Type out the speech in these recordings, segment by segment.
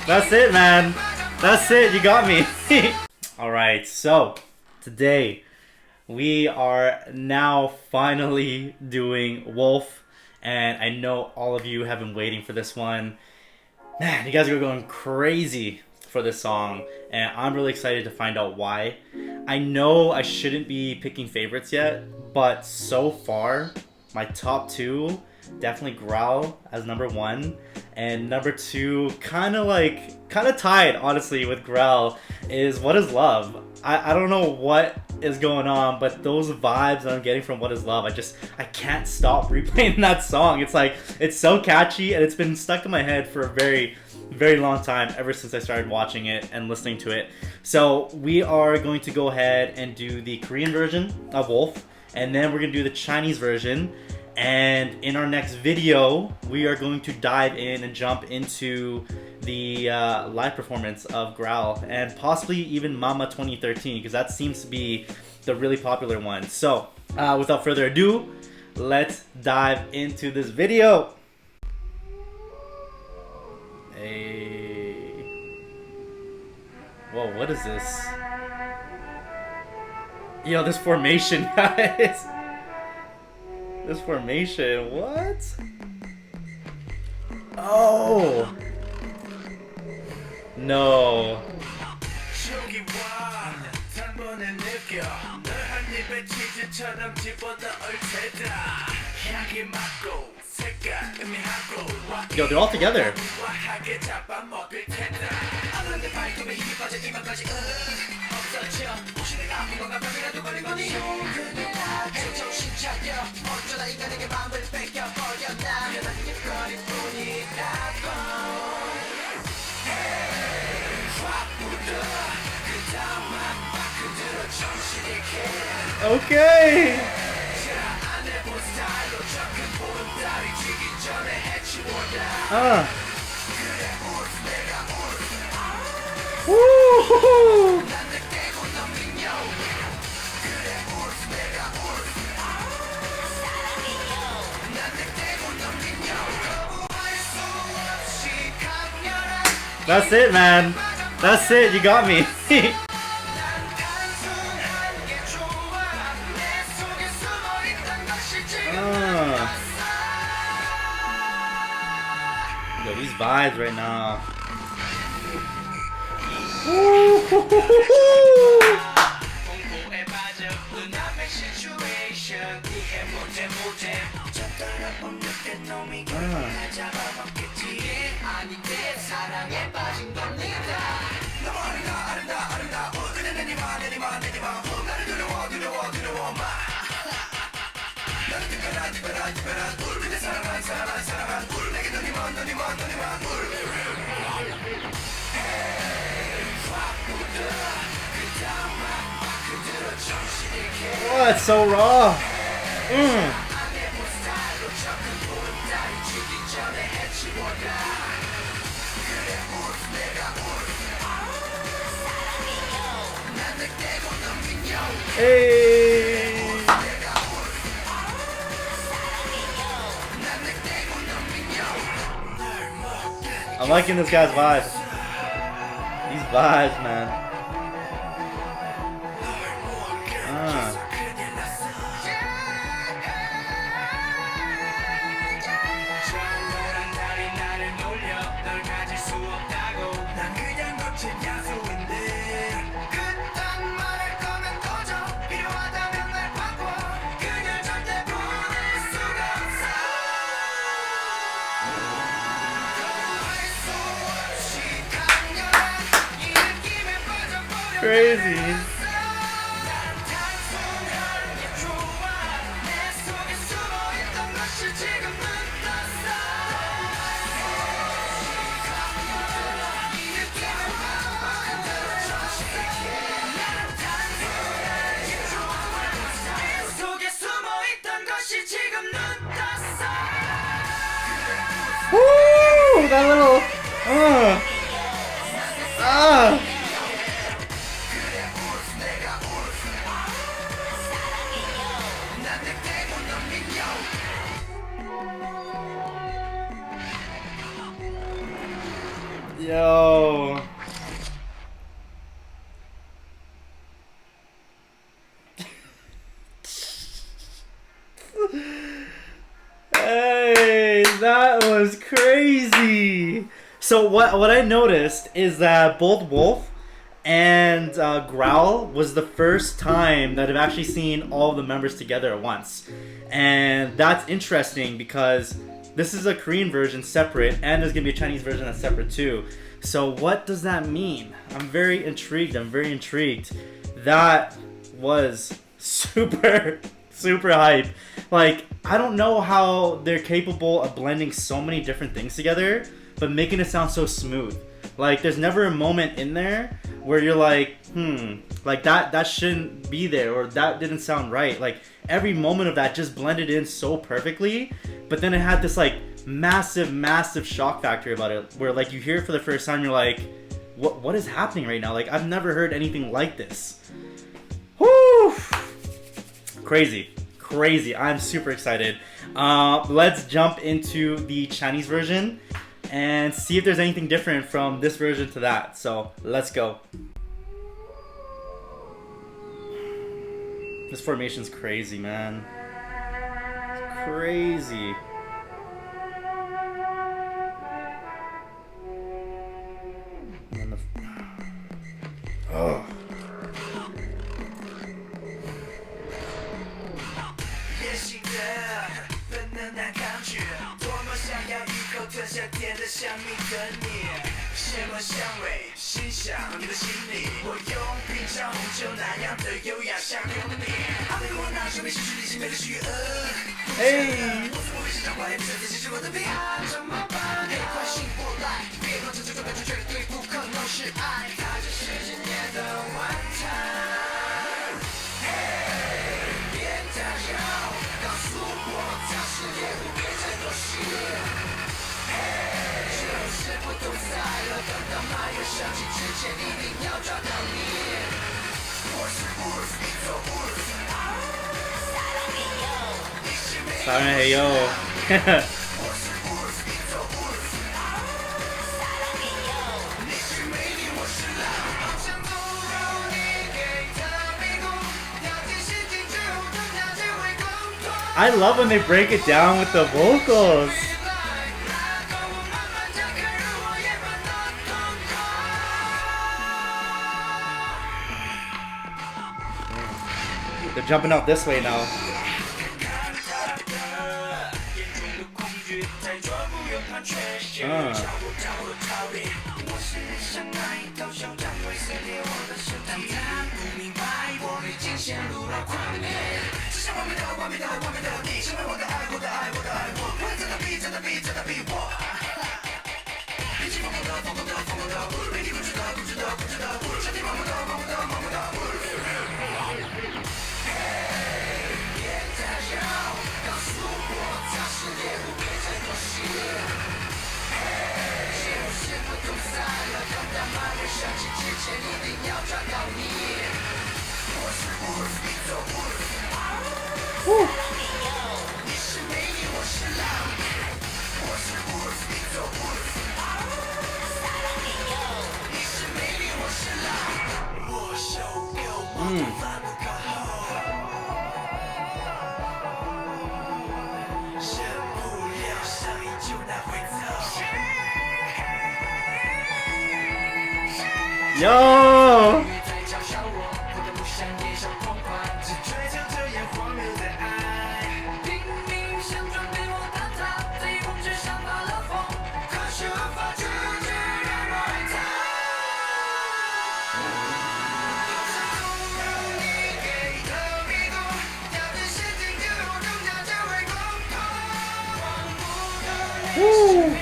That's it, man. That's it. You got me. Alright, so today we are now finally doing Wolf. And I know all of you have been waiting for this one. Man, you guys are going crazy for this song. And I'm really excited to find out why. I know I shouldn't be picking favorites yet. But so far, my top two, definitely Growl as number one. And number two, kind of tied, honestly, with Growl, is What Is Love. I don't know what is going on, but those vibes that I'm getting from What Is Love, I can't stop replaying that song. It's so catchy, and it's been stuck in my head for a very, very long time, ever since I started watching it and listening to it. So we are going to go ahead and do the Korean version of Wolf, and then we're going to do the Chinese version. And in our next video, we are going to dive in and jump into the live performance of Growl and possibly even Mama 2013, because that seems to be the really popular one. So without further ado, let's dive into this video. Hey. Whoa, what is this? Yo, this formation, guys. This formation, what? Oh! No. Yo, they're all together. Okay. Woo! That's it, man. That's it. You got me. Yo, these vibes right now. Oh, it's so raw. Hey. I'm liking this guy's vibes. These vibes, man. Crazy. Woo! That little Yo. Hey, that was crazy. So what I noticed is that both Wolf and Growl was the first time that I've actually seen all of the members together at once, and that's interesting because this is a Korean version separate, and there's gonna be a Chinese version that's separate too. So what does that mean? I'm very intrigued. That was super hype. Like, I don't know how they're capable of blending so many different things together, but making it sound so smooth. Like, there's never a moment in there where you're like, like that shouldn't be there, or that didn't sound right. Like, every moment of that just blended in so perfectly, but then it had this like massive shock factor about it, where like you hear it for the first time, you're like, what is happening right now? Like, I've never heard anything like this. Whoo! Crazy. I'm super excited. Let's jump into the Chinese version and see if there's anything different from this version to that. So let's go. This formation's crazy, man. It's crazy. And then oh. Hey. Hey yo. I love when they break it down with the vocals. They're jumping out this way now. Woo. Yo! Woo!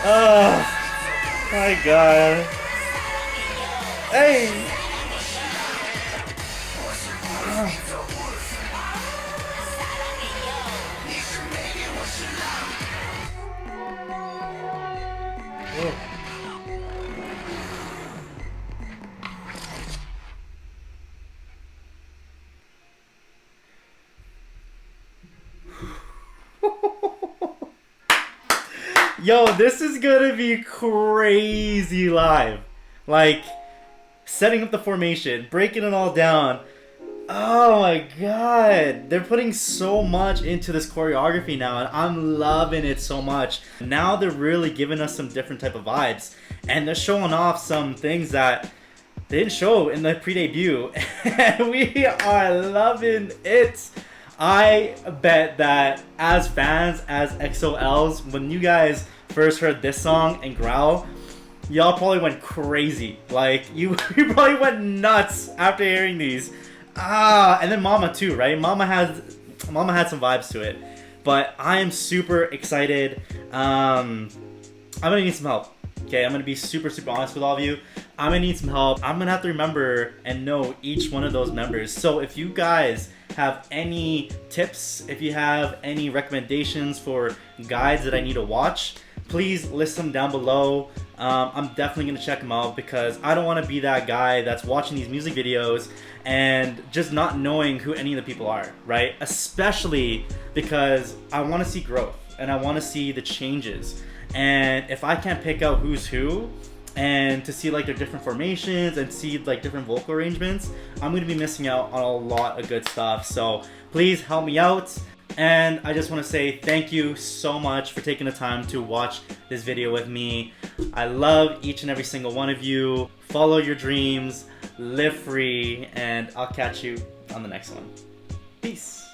Oh my god. Hey! Yo, this is gonna be crazy live. Like, setting up the formation, breaking it all down. Oh my god. They're putting so much into this choreography now, and I'm loving it so much. Now they're really giving us some different type of vibes. And they're showing off some things that they didn't show in the pre-debut. And we are loving it. I bet that as fans, as EXO-Ls, when you guys first heard this song and Growl, y'all probably went crazy. Like, you probably went nuts after hearing these. And then Mama too, right? Mama had some vibes to it. But I am super excited. I'm gonna need some help. Okay, I'm gonna be super honest with all of you. I'm gonna need some help. I'm gonna have to remember and know each one of those members. So if you guys have any tips, if you have any recommendations for guides that I need to watch, please list them down below. I'm definitely gonna check them out because I don't want to be that guy that's watching these music videos and just not knowing who any of the people are, right? Especially because I want to see growth and I want to see the changes. And if I can't pick out who's who and to see like their different formations and see like different vocal arrangements, I'm going to be missing out on a lot of good stuff. So please help me out. And I just want to say thank you so much for taking the time to watch this video with me. I love each and every single one of you. Follow your dreams, live free, and I'll catch you on the next one. Peace.